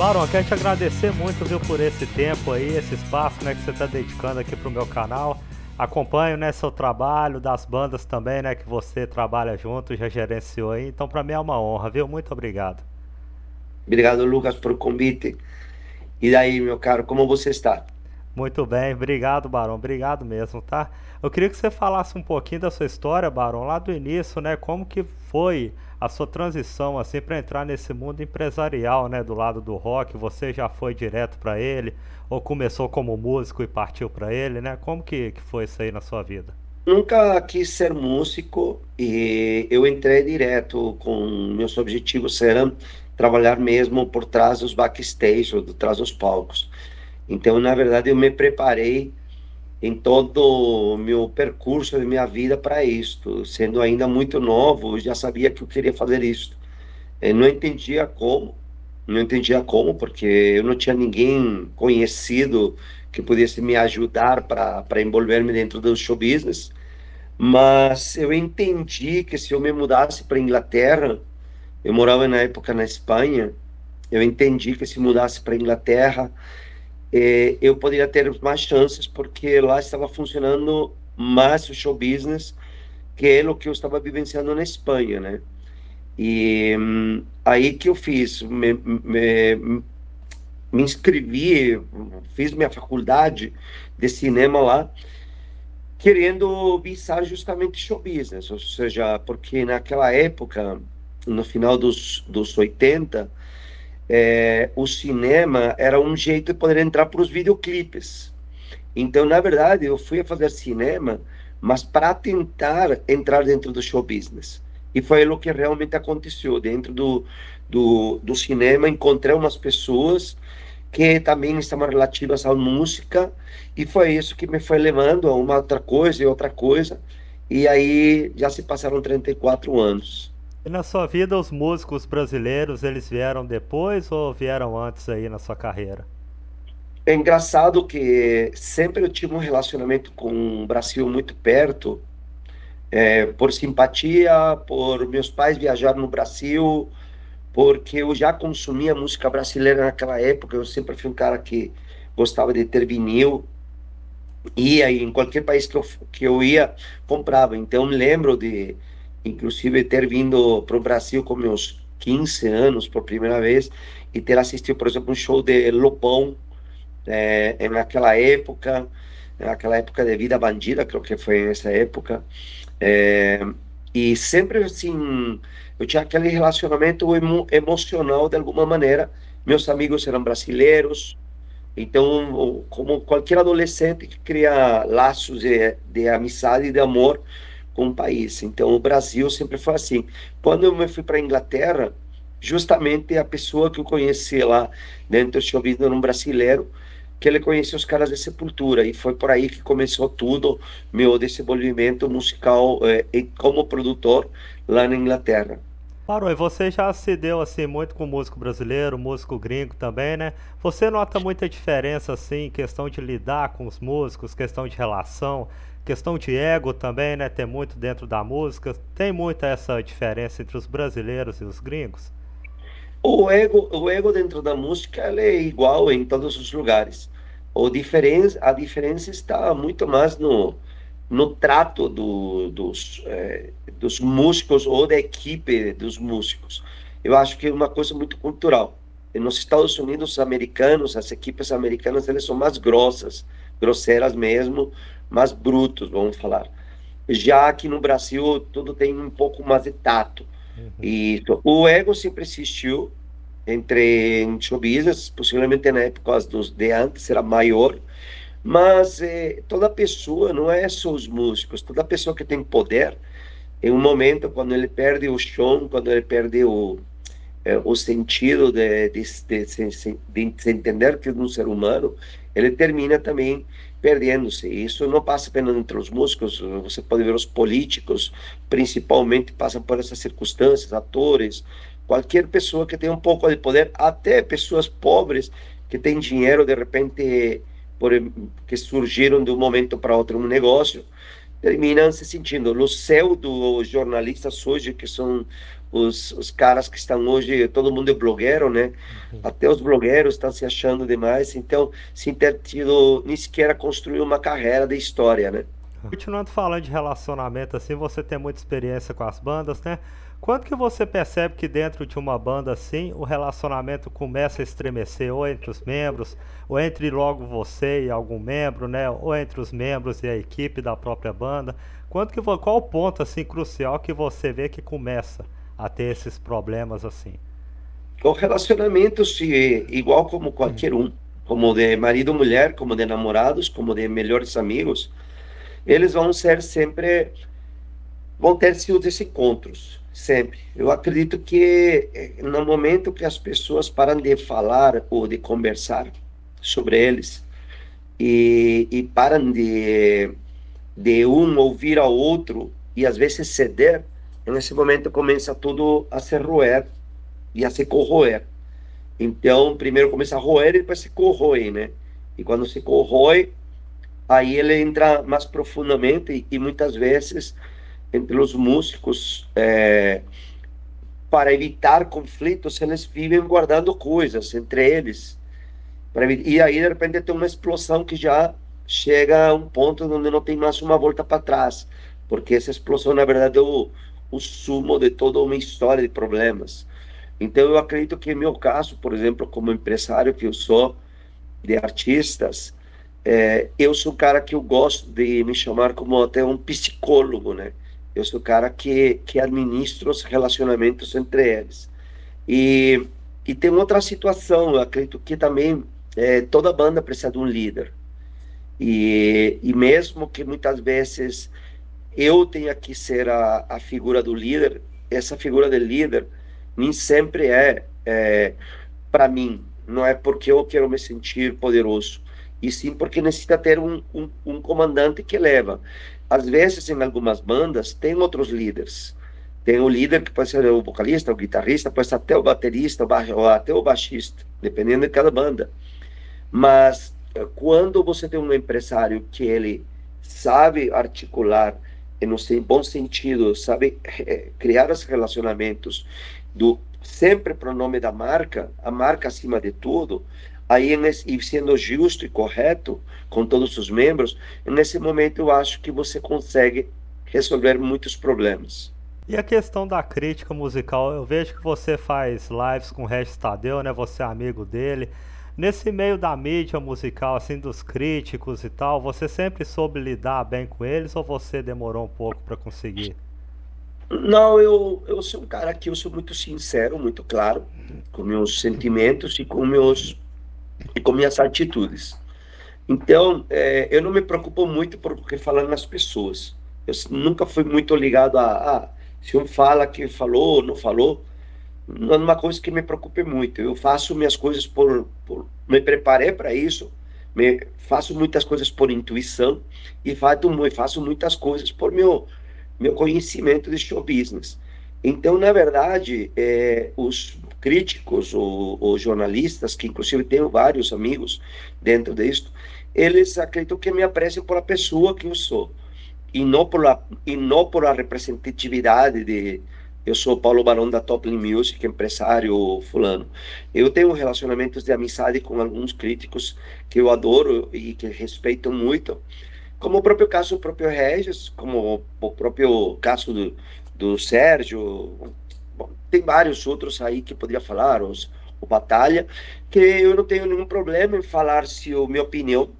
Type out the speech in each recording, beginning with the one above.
Barão, quero te agradecer muito, viu, por esse tempo aí, esse espaço, né, que você está dedicando aqui pro meu canal. Acompanho, né, seu trabalho, das bandas também, né, que você trabalha junto, já gerenciou aí. Então, para mim é uma honra, viu? Muito obrigado. Obrigado, Lucas, por convite. E daí, meu caro, como você está? Muito bem, obrigado, Barão, obrigado mesmo, tá? Eu queria que você falasse um pouquinho da sua história, Barão, lá do início, né? Como que foi a sua transição, assim, para entrar nesse mundo empresarial, né? Do lado do rock, você já foi direto para ele, ou começou como músico e partiu para ele, né? Como que foi isso aí na sua vida? Nunca quis ser músico e eu entrei direto com meus objetivos eram trabalhar mesmo por trás dos backstage, ou por trás dos palcos. Então, na verdade, eu me preparei em todo o meu percurso de minha vida para isto. Sendo ainda muito novo, eu já sabia que eu queria fazer isto. Eu não entendia como, não entendia como, porque eu não tinha ninguém conhecido que pudesse me ajudar para envolver-me dentro do show business, mas eu entendi que se eu me mudasse para Inglaterra, eu morava na época na Espanha, eu entendi que se mudasse para Inglaterra, eu poderia ter mais chances, porque lá estava funcionando mais o show business que é o que eu estava vivenciando na Espanha, né? E aí que eu fiz, me inscrevi, fiz minha faculdade de cinema lá, querendo visar justamente show business, ou seja, porque naquela época, no final dos 80, o cinema era um jeito de poder entrar para os videoclipes. Então, na verdade, eu fui a fazer cinema, mas para tentar entrar dentro do show business. E foi o que realmente aconteceu. Dentro do cinema, encontrei umas pessoas que também estavam relativas à música, e foi isso que me foi levando a uma outra coisa e outra coisa. E aí já se passaram 34 anos. E na sua vida, os músicos brasileiros, eles vieram depois ou vieram antes aí na sua carreira? É engraçado que sempre eu tive um relacionamento com o Brasil muito perto, por simpatia, por meus pais viajar no Brasil, porque eu já consumia música brasileira naquela época. Eu sempre fui um cara que gostava de ter vinil, ia em qualquer país que eu ia, comprava. Então, me lembro de, inclusive, ter vindo para o Brasil com meus 15 anos por primeira vez e ter assistido, por exemplo, um show de Lobão, naquela época de Vida Bandida, creio que foi nessa época. É, e sempre assim, eu tinha aquele relacionamento emocional de alguma maneira. Meus amigos eram brasileiros, então, como qualquer adolescente que cria laços de amizade e de amor com o país. Então, o Brasil sempre foi assim. Quando eu me fui para a Inglaterra, justamente a pessoa que eu conheci lá dentro do show business era um brasileiro, que ele conhecia os caras de Sepultura, e foi por aí que começou tudo meu desenvolvimento musical, e como produtor lá na Inglaterra. Parou, e você já se deu assim muito com músico brasileiro, músico gringo também, né? Você nota muita diferença assim, em questão de lidar com os músicos, questão de relação, questão de ego também, né? Tem muito dentro da música. Tem muita essa diferença entre os brasileiros e os gringos? O ego dentro da música ele é igual em todos os lugares. A diferença está muito mais no trato dos músicos ou da equipe dos músicos. Eu acho que é uma coisa muito cultural. E nos Estados Unidos, os americanos, as equipes americanas, eles são mais grossas, grosseiras mesmo, mais brutos, vamos falar. Já aqui no Brasil, tudo tem um pouco mais de tato. Uhum. E o ego sempre existiu em show business, possivelmente na época de antes era maior, mas toda pessoa, não é só os músicos, toda pessoa que tem poder, em um momento, quando ele perde o chão, quando ele perde o sentido de se entender que é um ser humano, ele termina também perdendo-se. Isso não passa apenas entre os músicos, você pode ver os políticos, principalmente, passam por essas circunstâncias, atores, qualquer pessoa que tem um pouco de poder, até pessoas pobres que têm dinheiro, de repente, por, que surgiram de um momento para outro um negócio, terminam se sentindo. Os pseudo-jornalistas hoje, que são os caras que estão hoje, todo mundo é blogueiro, né? Uhum. Até os blogueiros estão se achando demais, então, sem ter tido nem sequer construir uma carreira de história, né? Continuando falando de relacionamento, assim, você tem muita experiência com as bandas, né? Quando que você percebe que dentro de uma banda assim, o relacionamento começa a estremecer, ou entre os membros, ou entre logo você e algum membro, né? Ou entre os membros e a equipe da própria banda? Qual o ponto assim crucial que você vê que começa a ter esses problemas assim? O relacionamento, se igual como qualquer um, como de marido e mulher, como de namorados, como de melhores amigos, eles vão ser sempre, vão ter seus desencontros, sempre. Eu acredito que no momento que as pessoas param de falar ou de conversar sobre eles e param de um ouvir ao outro e às vezes ceder, nesse momento começa tudo a se roer e a se corroer. Então, primeiro começa a roer e depois se corrói, né? E quando se corrói, aí ele entra mais profundamente e muitas vezes entre os músicos, para evitar conflitos, eles vivem guardando coisas entre eles. E aí, de repente, tem uma explosão que já chega a um ponto onde não tem mais uma volta para trás, porque essa explosão, na verdade, é o sumo de toda uma história de problemas. Então, eu acredito que, em meu caso, por exemplo, como empresário que eu sou de artistas, eu sou um cara que eu gosto de me chamar como até um psicólogo, né? Eu sou o cara que administra os relacionamentos entre eles. E, e tem outra situação, eu acredito que também toda banda precisa de um líder. E mesmo que muitas vezes eu tenha que ser a figura do líder, essa figura do líder nem sempre para mim, não é porque eu quero me sentir poderoso, e sim porque necessita ter um comandante que leva. Às vezes, em algumas bandas, tem outros líderes. Tem o líder que pode ser o vocalista, o guitarrista, pode ser até o baterista, ou até o baixista, dependendo de cada banda. Mas quando você tem um empresário que ele sabe articular, no bom sentido, sabe criar os relacionamentos sempre para o nome da marca, a marca acima de tudo, aí e sendo justo e correto com todos os membros, nesse momento eu acho que você consegue resolver muitos problemas. E a questão da crítica musical, eu vejo que você faz lives com o Regis Tadeu, né? Você é amigo dele. Nesse meio da mídia musical, assim, dos críticos e tal, você sempre soube lidar bem com eles ou você demorou um pouco para conseguir? Não, eu sou um cara que eu sou muito sincero, muito claro com meus sentimentos e com minhas atitudes. Então, eu não me preocupo muito por o que falam as pessoas. Eu nunca fui muito ligado se um fala que falou ou não falou, não é uma coisa que me preocupe muito. Eu faço minhas coisas me preparei para isso, faço muitas coisas por intuição e faço muitas coisas por meu conhecimento de show business. Então, na verdade, os críticos ou jornalistas, que inclusive tenho vários amigos dentro disto, eles acreditam que me apreciam por a pessoa que eu sou e não por a representatividade de eu sou Paulo Barão da Toplin Music, empresário fulano. Eu tenho relacionamentos de amizade com alguns críticos que eu adoro e que respeito muito, como o próprio caso do próprio Regis, como o próprio caso do Sérgio. Bom, tem vários outros aí que poderia falar, o Batalha, que eu não tenho nenhum problema em falar se a minha opinião,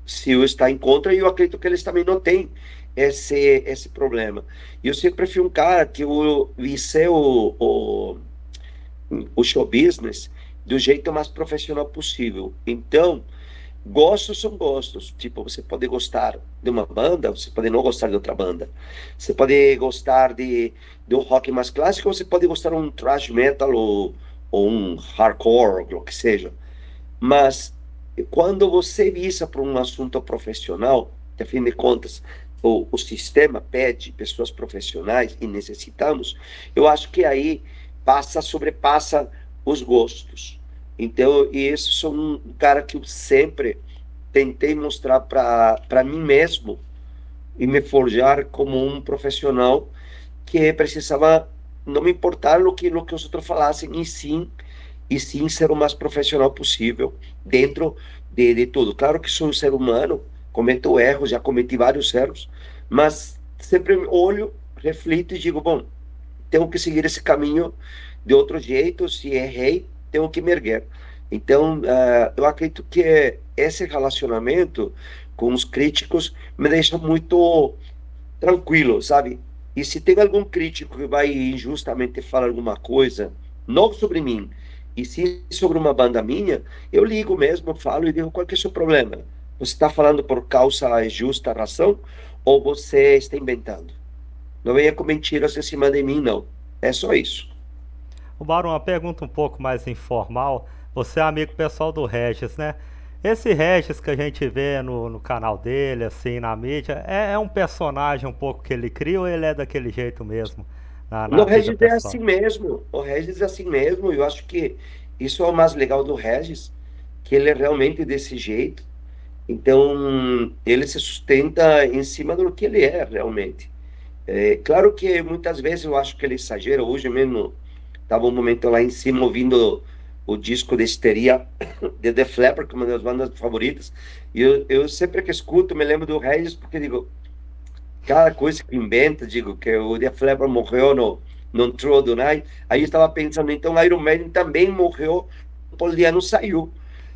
se eu está em contra, e eu acredito que eles também não têm esse problema. Eu sempre fui um cara que eu vi ser o show business do jeito mais profissional possível. Então, gostos são gostos. Tipo, você pode gostar de uma banda, você pode não gostar de outra banda. Você pode gostar de um rock mais clássico, você pode gostar de um thrash metal ou um hardcore, o que seja. Mas quando você visa para um assunto profissional, de fim de contas, o sistema pede pessoas profissionais e necessitamos, eu acho que aí sobrepassa os gostos. Então, e isso sou um cara que eu sempre tentei mostrar para mim mesmo e me forjar como um profissional que precisava não me importar o que os outros falassem, e sim ser o mais profissional possível dentro de tudo. Claro que sou um ser humano, cometo erros, já cometi vários erros, mas sempre olho, reflito e digo, bom, tenho que seguir esse caminho de outro jeito, se errei, tenho que me erguer. Então, eu acredito que esse relacionamento com os críticos me deixa muito tranquilo, sabe? E se tem algum crítico que vai injustamente falar alguma coisa, não sobre mim, e sim sobre uma banda minha, eu ligo mesmo, falo e digo, qual que é o seu problema? Você está falando por causa justa razão ou você está inventando? Não venha com mentiras em cima de mim, não. É só isso. O Barão, uma pergunta um pouco mais informal. Você é amigo pessoal do Regis, né? Esse Regis que a gente vê no canal dele, assim, na mídia, é um personagem um pouco que ele cria ou ele é daquele jeito mesmo, na No vida Regis é pessoal? assim mesmo. O Regis é assim mesmo. Eu acho que isso é o mais legal do Regis, que ele é realmente desse jeito. Então, ele se sustenta em cima do que ele é realmente. É claro que muitas vezes eu acho que ele exagera. Hoje mesmo estava um momento lá em cima ouvindo o disco de Histeria de Def Leppard, que é uma das bandas favoritas. E eu sempre que escuto me lembro do Regis porque digo, cada coisa que inventa, digo que o Def Leppard morreu no Through the Night. Aí eu estava pensando, então Iron Maiden também morreu, Paul Diano saiu,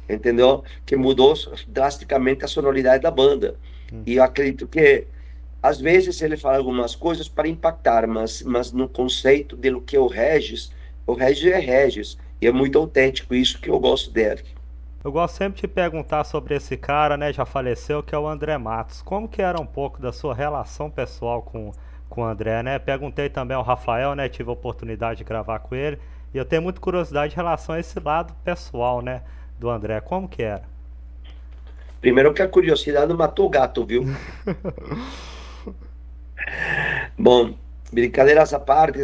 entendeu? Que mudou drasticamente a sonoridade da banda. E eu acredito que às vezes ele fala algumas coisas para impactar, mas no conceito de lo que é o Regis é Regis. E é muito autêntico, isso que eu gosto dele. Eu gosto sempre de perguntar sobre esse cara, né? Já faleceu, que é o André Matos. Como que era um pouco da sua relação pessoal com o André, né? Perguntei também ao Rafael, né? Tive a oportunidade de gravar com ele. E eu tenho muita curiosidade em relação a esse lado pessoal, né? Do André. Como que era? Primeiro que a curiosidade matou o gato, viu? Bom, brincadeiras à parte,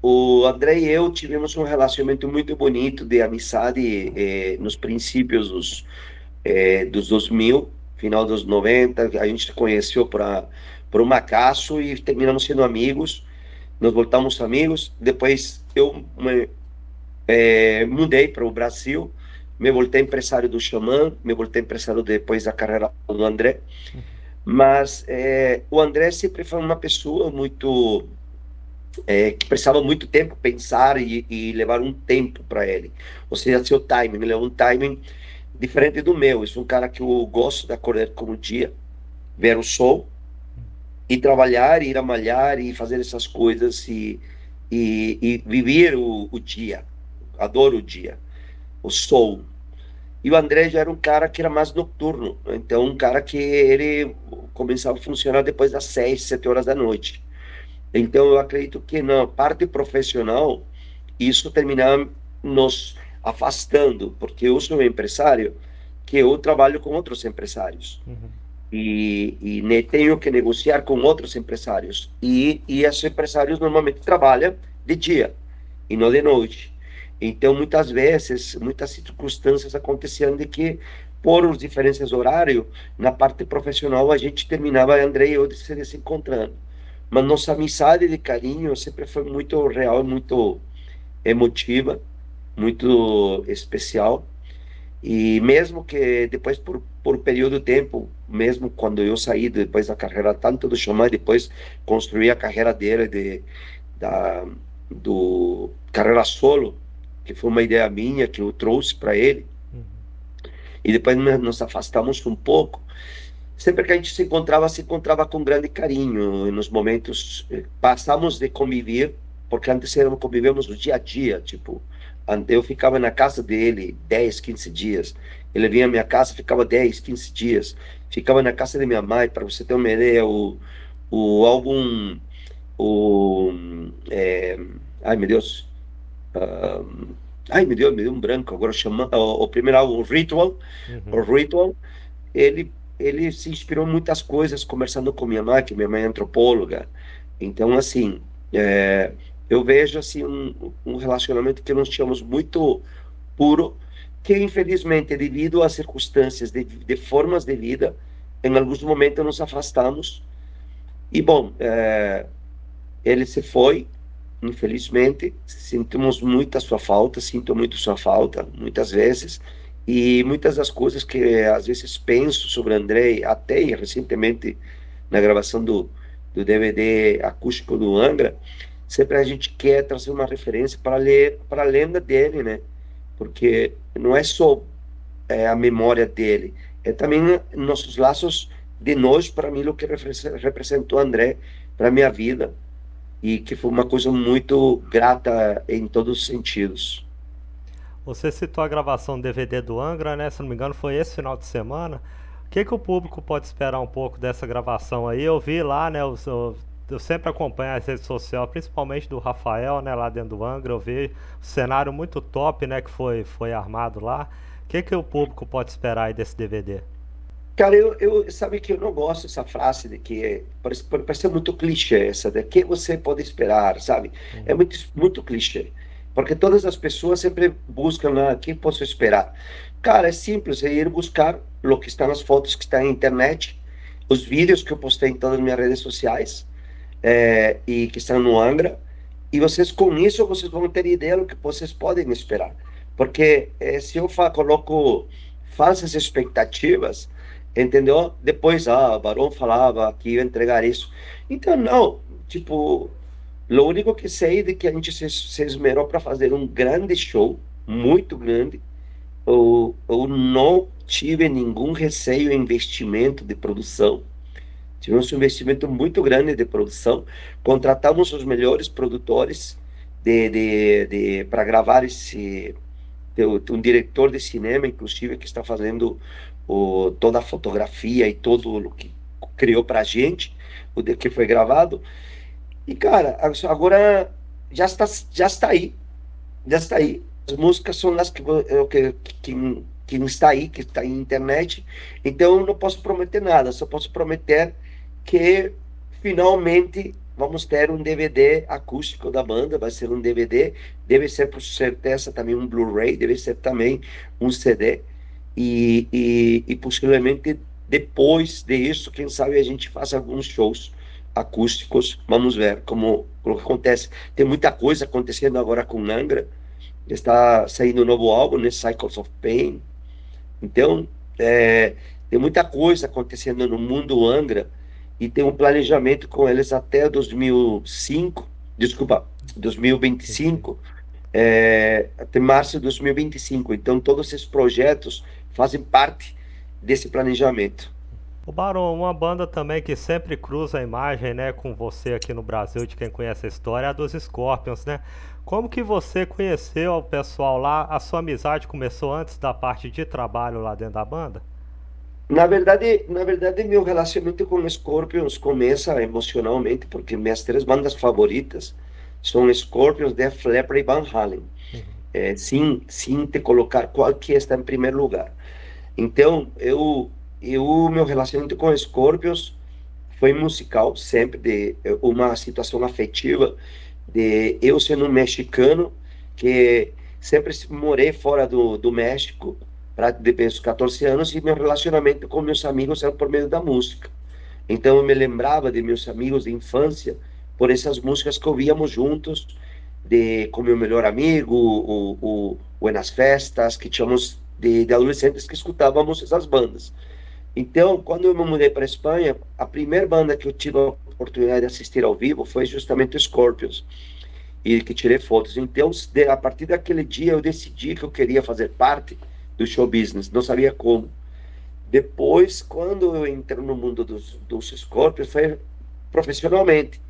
o André e eu tivemos um relacionamento muito bonito de amizade nos princípios dos 2000, final dos 90. A gente se conheceu por um acaso e terminamos sendo amigos, nos voltamos amigos. Depois eu mudei para o Brasil, me voltei empresário do Xamã, me voltei empresário depois da carreira do André. Mas o André sempre foi uma pessoa muito que precisava muito tempo pensar e levar um tempo para ele. Ou seja, seu timing, ele é um timing diferente do meu. Eu sou um cara que eu gosto de acordar como dia, ver o sol e trabalhar, ir a malhar e fazer essas coisas e viver o dia. Adoro o dia, o sol. E o André já era um cara que era mais noturno, então um cara que ele começava a funcionar depois das 6, 7 horas da noite. Então eu acredito que na parte profissional isso terminava nos afastando, porque eu sou um empresário que eu trabalho com outros empresários Uhum. e tenho que negociar com outros empresários e esses empresários normalmente trabalham de dia e não de noite. Então, muitas vezes, muitas circunstâncias aconteciam de que, por os diferentes horários, na parte profissional, a gente terminava, André e eu, de se desencontrando. Mas nossa amizade de carinho sempre foi muito real, muito emotiva, muito especial. E mesmo que depois, por período de tempo, mesmo quando eu saí depois da carreira, tanto do Xamã, depois construí a carreira dele da, do carreira solo, que foi uma ideia minha que eu trouxe para ele, Uhum. e depois nos afastamos um pouco. Sempre que a gente se encontrava com grande carinho, e nos momentos passamos de conviver, porque antes convivíamos no dia a dia, tipo, eu ficava na casa dele 10, 15 dias, ele vinha à minha casa, ficava 10, 15 dias, ficava na casa de minha mãe, para você ter uma ideia, o álbum, o, é, ai meu Deus, ah, ai meu Deus, me deu um branco, agora chama, o primeiro álbum, o Uhum. Ritual, ele se inspirou em muitas coisas conversando com minha mãe, que minha mãe é antropóloga. Então, assim, eu vejo assim um relacionamento que nós tínhamos muito puro, que infelizmente, devido às circunstâncias de formas de vida, em alguns momentos nos afastamos. E, bom, ele se foi, infelizmente. Sentimos muito a sua falta, sinto muito sua falta, muitas vezes. E muitas das coisas que às vezes penso sobre André, até recentemente na gravação do DVD acústico do Angra, sempre a gente quer trazer uma referência para ler para a lenda dele, né? Porque não é só a memória dele, é também nossos laços de nós, para mim, o que representou André para minha vida e que foi uma coisa muito grata em todos os sentidos. Você citou a gravação do DVD do Angra, né? Se não me engano, foi esse final de semana. O que o público pode esperar um pouco dessa gravação aí? Eu vi lá, né? Eu sempre acompanho as redes sociais, principalmente do Rafael, né? Lá dentro do Angra, eu vi o cenário muito top, né? Que foi armado lá. O que o público pode esperar aí desse DVD? Cara, sabe que eu não gosto dessa frase de que parece ser muito clichê essa, de que você pode esperar, sabe? É Uhum. muito, muito clichê, porque todas as pessoas sempre buscam, o que posso esperar? Cara, é simples, é ir buscar o que estão nas fotos que estão na internet, os vídeos que eu postei em todas as minhas redes sociais, e que estão no Angra, e vocês com isso vocês vão ter ideia do que vocês podem esperar, porque se eu coloco falsas expectativas, entendeu? Depois, o Barão falava que ia entregar isso, então não, tipo, o único que sei é que a gente se esmerou para fazer um grande show, muito grande. Eu não tive nenhum receio em investimento de produção. Tivemos um investimento muito grande de produção. Contratamos os melhores produtores para gravar esse. Um diretor de cinema, inclusive, que está fazendo toda a fotografia e todo o que criou para a gente, que foi gravado. E, cara, agora já está aí. Já está aí. As músicas são as que não está aí, que está em internet. Então, eu não posso prometer nada, só posso prometer que finalmente vamos ter um DVD acústico da banda. Vai ser um DVD, deve ser por certeza também um Blu-ray, deve ser também um CD. E possivelmente depois disso, quem sabe a gente faça alguns shows acústicos. Vamos ver como acontece. Tem muita coisa acontecendo agora com Angra. Está saindo um novo álbum, né? Cycles of Pain. Então, tem muita coisa acontecendo no mundo Angra e tem um planejamento com eles até 2005, desculpa, Sim. 2025, até março de 2025. Então, todos esses projetos fazem parte desse planejamento. O Barão, uma banda também que sempre cruza a imagem, né, com você aqui no Brasil, de quem conhece a história, é a dos Scorpions, né? Como que você conheceu o pessoal lá? A sua amizade começou antes da parte de trabalho lá dentro da banda? Na verdade, meu relacionamento com Scorpions começa emocionalmente, porque minhas três bandas favoritas são Scorpions, Def Leppard e Van Halen. Uhum. Sem te colocar qual que está em primeiro lugar. Então, meu relacionamento com Scorpions foi musical, sempre de uma situação afetiva, de eu sendo um mexicano, que sempre morei fora do México, desde os 14 anos, e meu relacionamento com meus amigos era por meio da música. Então, eu me lembrava de meus amigos de infância por essas músicas que ouvíamos juntos, com meu melhor amigo, o nas festas, que tínhamos de adolescentes que escutávamos essas bandas. Então, quando eu me mudei para a Espanha, a primeira banda que eu tive a oportunidade de assistir ao vivo foi justamente Scorpions, e que tirei fotos. Então, a partir daquele dia, eu decidi que eu queria fazer parte do show business, não sabia como. Depois, quando eu entrei no mundo dos Scorpions, foi profissionalmente.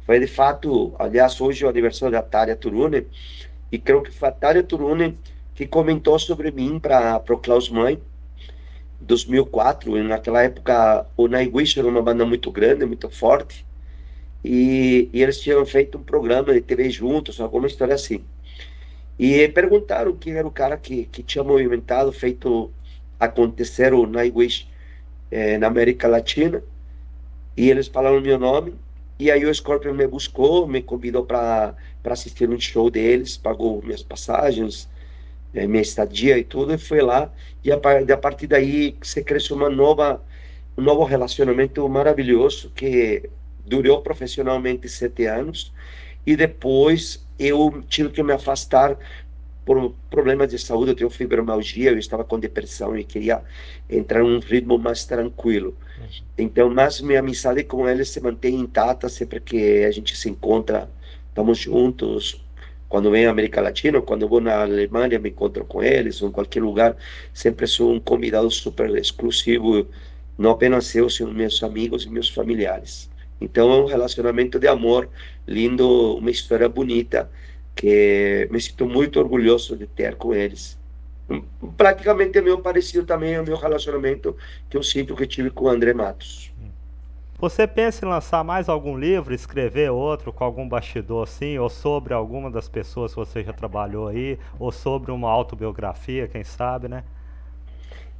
Foi de fato, aliás, hoje é o aniversário da Tarja Turunen, e creio que foi a Tarja Turunen que comentou sobre mim para o Klaus Meine, 2004. E naquela época o Nightwish era uma banda muito grande, muito forte, e eles tinham feito um programa de TV juntos, alguma história assim. E perguntaram quem era o cara que tinha movimentado, feito acontecer o Nightwish na América Latina, e eles falaram meu nome. E aí o Scorpion me buscou, me convidou para assistir um show deles, pagou minhas passagens, minha estadia e tudo, e foi lá. E a partir daí se cresceu um novo relacionamento maravilhoso, que durou profissionalmente 7 anos, e depois eu tive que me afastar por problemas de saúde. Eu tenho fibromialgia, eu estava com depressão e queria entrar num ritmo mais tranquilo. Então, mas minha amizade com eles se mantém intacta sempre que a gente se encontra, estamos juntos. Quando vem à América Latina, ou quando eu vou na Alemanha, me encontro com eles, ou em qualquer lugar, sempre sou um convidado super exclusivo, não apenas eu, sino meus amigos e meus familiares. Então, é um relacionamento de amor lindo, uma história bonita, que me sinto muito orgulhoso de ter com eles. Praticamente é meu parecido também ao meu relacionamento que eu sinto que tive com o André Matos. Você pensa em lançar mais algum livro, escrever outro com algum bastidor assim, ou sobre alguma das pessoas que você já trabalhou aí, ou sobre uma autobiografia, quem sabe, né?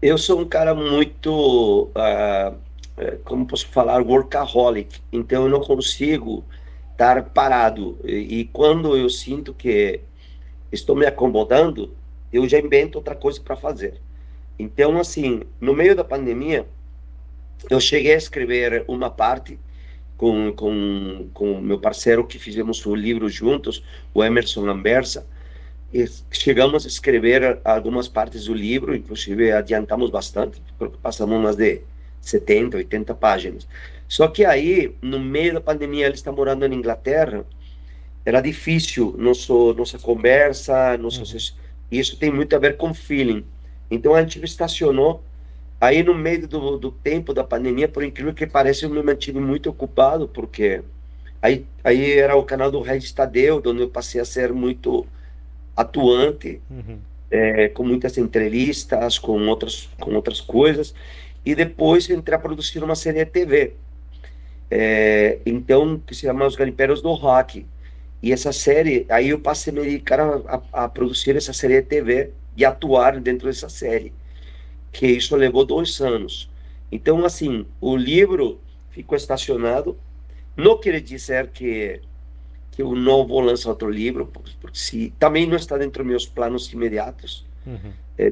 Eu sou um cara muito, como posso falar, workaholic, então eu não consigo estar parado. E quando eu sinto que estou me acomodando, eu já invento outra coisa para fazer. Então, assim, no meio da pandemia, eu cheguei a escrever uma parte com meu parceiro que fizemos o livro juntos, o Emerson Lambersa, e chegamos a escrever algumas partes do livro, inclusive adiantamos bastante, porque passamos umas de 70, 80 páginas. Só que aí, no meio da pandemia, ele está morando na Inglaterra, era difícil nossa conversa, isso tem muito a ver com feeling. Então a gente estacionou. Aí no meio do tempo da pandemia, por incrível que pareça, eu me mantive muito ocupado, porque aí era o canal do Regis Tadeu, onde eu passei a ser muito atuante, com muitas entrevistas, com outras coisas, e depois eu entrei a produzir uma série de TV, então, que se chama Os Garimpeiros do Rock. E essa série, aí eu passei a me dedicar a produzir essa série de TV e atuar dentro dessa série, que isso levou 2 anos. Então, assim, o livro ficou estacionado. Não quer dizer que eu não vou lançar outro livro, porque se, também não está dentro dos meus planos imediatos.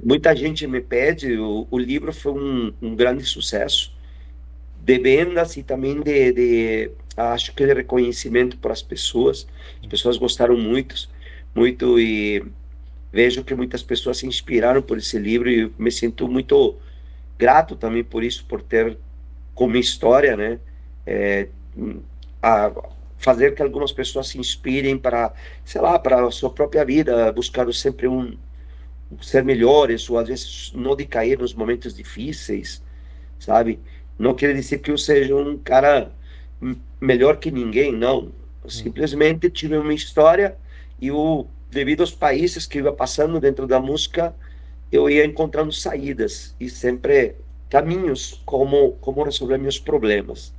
Muita gente me pede, o livro foi um grande sucesso de vendas e também acho que de reconhecimento para as pessoas. As pessoas gostaram muito, e vejo que muitas pessoas se inspiraram por esse livro, e me sinto muito grato também por isso, por ter como história, né, a fazer que algumas pessoas se inspirem para, sei lá, para a sua própria vida, buscar sempre ser melhores, ou às vezes não decair nos momentos difíceis, sabe? Não quer dizer que eu seja um cara melhor que ninguém, não. Eu simplesmente tive uma história, e devido aos países que eu ia passando dentro da música, eu ia encontrando saídas e sempre caminhos como resolver meus problemas.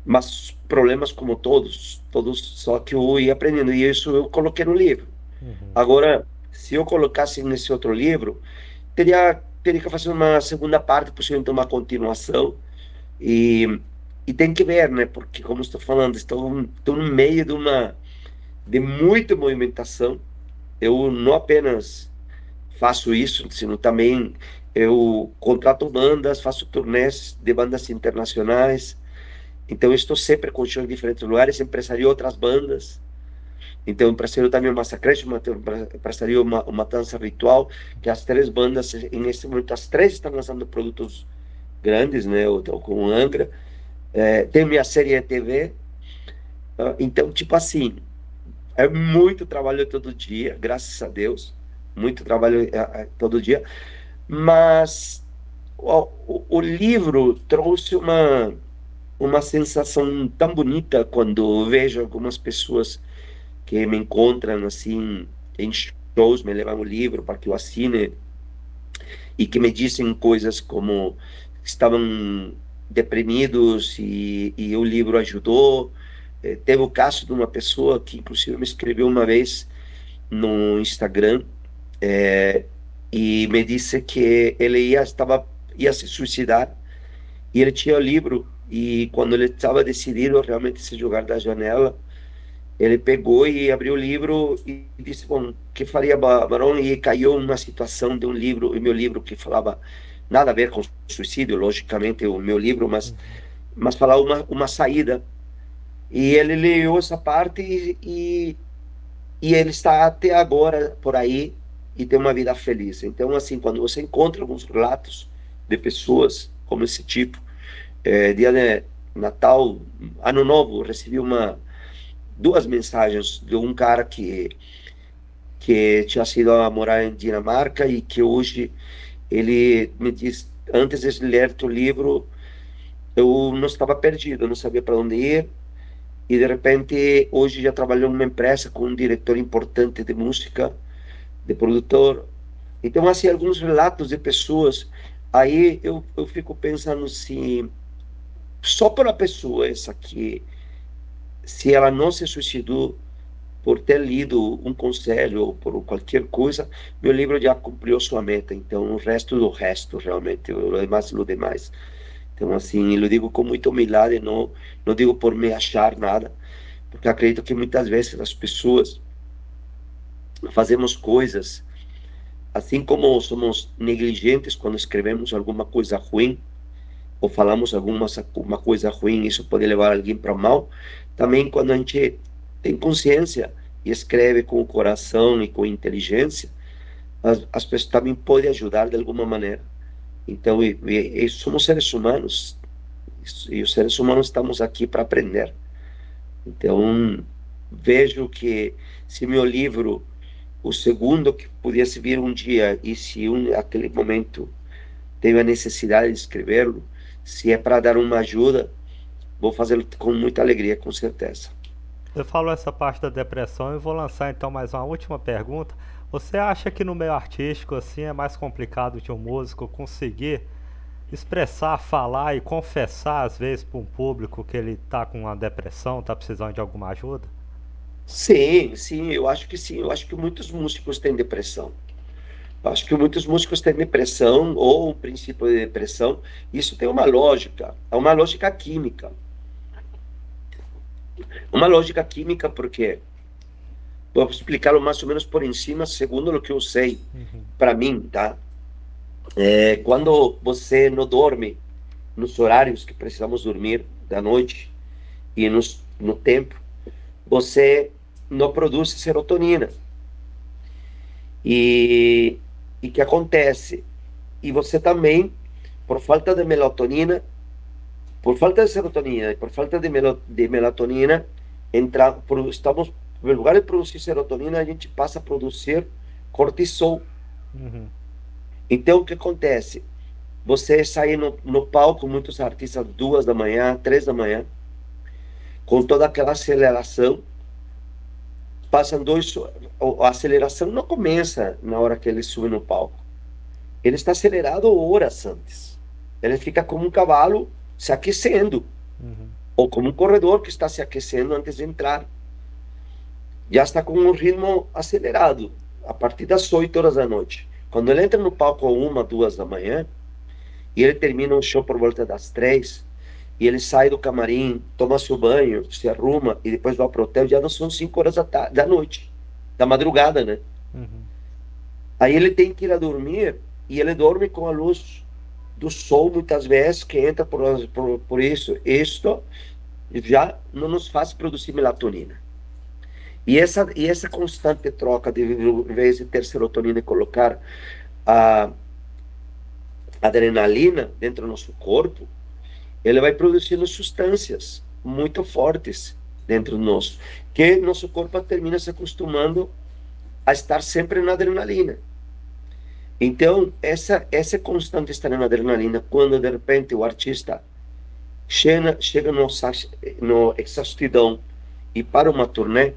Mas problemas como todos, só que eu ia aprendendo, e isso eu coloquei no livro. Agora, se eu colocasse nesse outro livro, teria que fazer uma segunda parte, possivelmente uma continuação, e tem que ver, né? Porque, como estou falando, estou no meio de muita movimentação. Eu não apenas faço isso, sino também eu contrato bandas, faço turnês de bandas internacionais. Então, eu estou sempre com shows em diferentes lugares, empresario outras bandas. Então, empresario também o Massacration, empresario uma dança ritual, que as 3 bandas, nesse momento, as 3 estão lançando produtos grandes, né? Eu estou com o Angra. Tem minha série de TV. Então, tipo assim, é muito trabalho todo dia, graças a Deus, muito trabalho todo dia, mas o livro trouxe uma sensação tão bonita quando vejo algumas pessoas que me encontram assim em shows, me levam o livro para que eu assine, e que me dizem coisas como que estavam deprimidos, e o livro ajudou. Teve o caso de uma pessoa que inclusive me escreveu uma vez no Instagram, e me disse que ele ia se suicidar, e ele tinha o livro, e quando ele estava decidido realmente se jogar da janela, ele pegou e abriu o livro e disse, bom, o que faria Barão? E caiu uma situação de um livro, e meu livro, que falava nada a ver com suicídio, logicamente, o meu livro, mas falava uma saída. E ele leu essa parte e ele está até agora por aí e tem uma vida feliz. Então, assim, quando você encontra alguns relatos de pessoas como esse tipo, dia de Natal, Ano Novo, recebi duas mensagens de um cara que tinha sido a morar em Dinamarca e que hoje ele me diz, antes de ler teu livro, eu não estava perdido, eu não sabia para onde ir, e de repente hoje já trabalhou numa empresa com um diretor importante de música, de produtor. Então, assim, alguns relatos de pessoas, aí eu fico pensando se só pela pessoa essa aqui, se ela não se suicidou por ter lido um conselho ou por qualquer coisa, meu livro já cumpriu sua meta. Então, o resto do resto, realmente, o demais, o demais. Então, assim, eu digo com muita humildade, não digo por me achar nada, porque acredito que muitas vezes as pessoas fazemos coisas, assim como somos negligentes quando escrevemos alguma coisa ruim, ou falamos alguma coisa ruim, isso pode levar alguém para o mal, também quando a gente tem consciência e escreve com o coração e com inteligência, as pessoas também podem ajudar de alguma maneira. Então, e somos seres humanos, e os seres humanos estamos aqui para aprender. Então, vejo que se meu livro, o segundo que pudesse vir um dia, e se aquele momento teve a necessidade de escrevê-lo, se é para dar uma ajuda, vou fazê-lo com muita alegria, com certeza. Você falou essa parte da depressão e vou lançar então mais uma última pergunta. Você acha que no meio artístico assim é mais complicado de um músico conseguir expressar, falar e confessar às vezes para um público que ele está com uma depressão, está precisando de alguma ajuda? Sim, sim, eu acho que sim. Eu acho que muitos músicos têm depressão. Eu acho que muitos músicos têm depressão ou um princípio de depressão. Isso tem uma lógica, é uma lógica química. Uma lógica química porque vou explicá-lo mais ou menos por em cima, segundo o que eu sei Uhum. para mim, tá? Quando você não dorme nos horários que precisamos dormir da noite e no tempo, você não produz serotonina. E o que acontece? E você também, por falta de melatonina, por falta de serotonina e por falta de melatonina, estamos, em lugar de produzir serotonina, a gente passa a produzir cortisol. Uhum. Então, o que acontece? Você sai no palco, muitos artistas, 2 da manhã, 3 da manhã, com toda aquela aceleração, passam dois. A aceleração não começa na hora que ele sube no palco. Ele está acelerado horas antes. Ele fica como um cavalo se aquecendo, Uhum. ou como um corredor que está se aquecendo antes de entrar. Já está com um ritmo acelerado, a partir das 8 horas da noite. Quando ele entra no palco a 1, 2 da manhã, e ele termina o show por volta das 3, e ele sai do camarim, toma seu banho, se arruma, e depois vai para o hotel, já não são 5 horas da noite, da madrugada, né? Uhum. Aí ele tem que ir a dormir, e ele dorme com a luz do sol, muitas vezes, que entra por isso. Isto já não nos faz produzir melatonina. E essa constante troca, de, em vez de ter serotonina e colocar a adrenalina dentro do nosso corpo, ele vai produzindo substâncias muito fortes dentro do nosso, que nosso corpo termina se acostumando a estar sempre na adrenalina. Então, essa constante estar na adrenalina, quando de repente o artista chega no exaustidão e para uma turnê,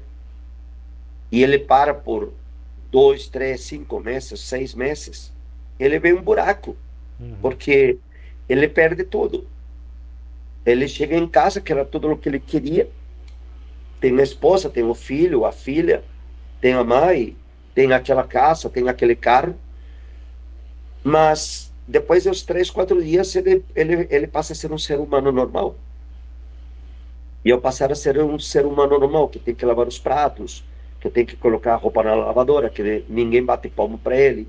e ele para por 2, 3, 5 meses, 6 meses, ele vê um buraco, Uhum. porque ele perde tudo. Ele chega em casa, que era tudo o que ele queria, tem a esposa, tem o filho, a filha, tem a mãe, tem aquela casa, tem aquele carro, mas depois dos 3, 4 dias ele passa a ser um ser humano normal. E eu passar a ser um ser humano normal, que tem que lavar os pratos, que tem que colocar a roupa na lavadora, que ninguém bate palmo para ele,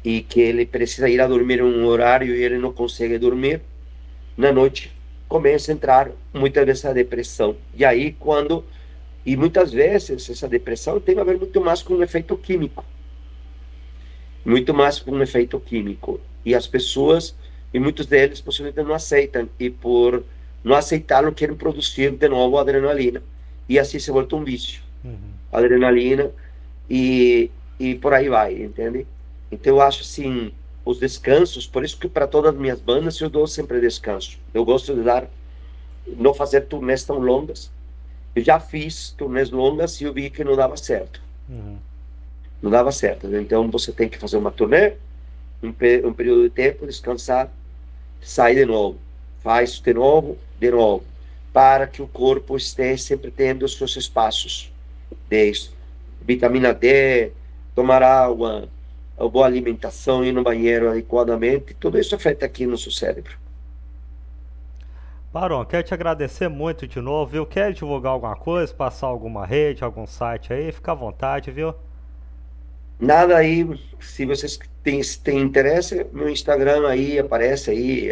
e que ele precisa ir a dormir em um horário e ele não consegue dormir na noite, começa a entrar muitas vezes a depressão. E aí, e muitas vezes essa depressão tem a ver muito mais com um efeito químico. Muito mais com um efeito químico. E as pessoas, e muitos deles possivelmente não aceitam. E por não aceitar, não querem produzir de novo adrenalina. E assim se volta um vício. Adrenalina e por aí vai, entende? Então eu acho assim, os descansos, por isso que para todas as minhas bandas eu dou sempre descanso. Eu gosto de não fazer turnês tão longas. Eu já fiz turnês longas e eu vi que não dava certo. Não dava certo, né? Então você tem que fazer uma turnê, um período de tempo, descansar, sair de novo, faz de novo, para que o corpo esteja sempre tendo os seus espaços de vitamina D, tomar água, boa alimentação, ir no banheiro adequadamente, tudo isso afeta aqui no seu cérebro. Barão, quero te agradecer muito de novo, viu? Quer divulgar alguma coisa, passar alguma rede, algum site aí? Fica à vontade, viu? Nada aí, se vocês têm interesse, meu Instagram aí aparece aí,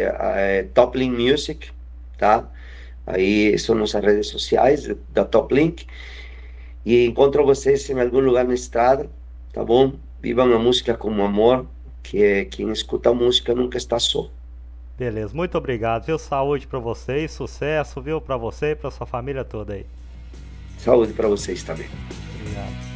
Toplink Music, tá? Aí são nossas redes sociais da Toplink. E encontro vocês em algum lugar na estrada, tá bom? Vivam a música como amor, que quem escuta a música nunca está só. Beleza, muito obrigado, viu? Saúde pra vocês, sucesso, viu? Pra você e pra sua família toda aí. Saúde para vocês também. Obrigado.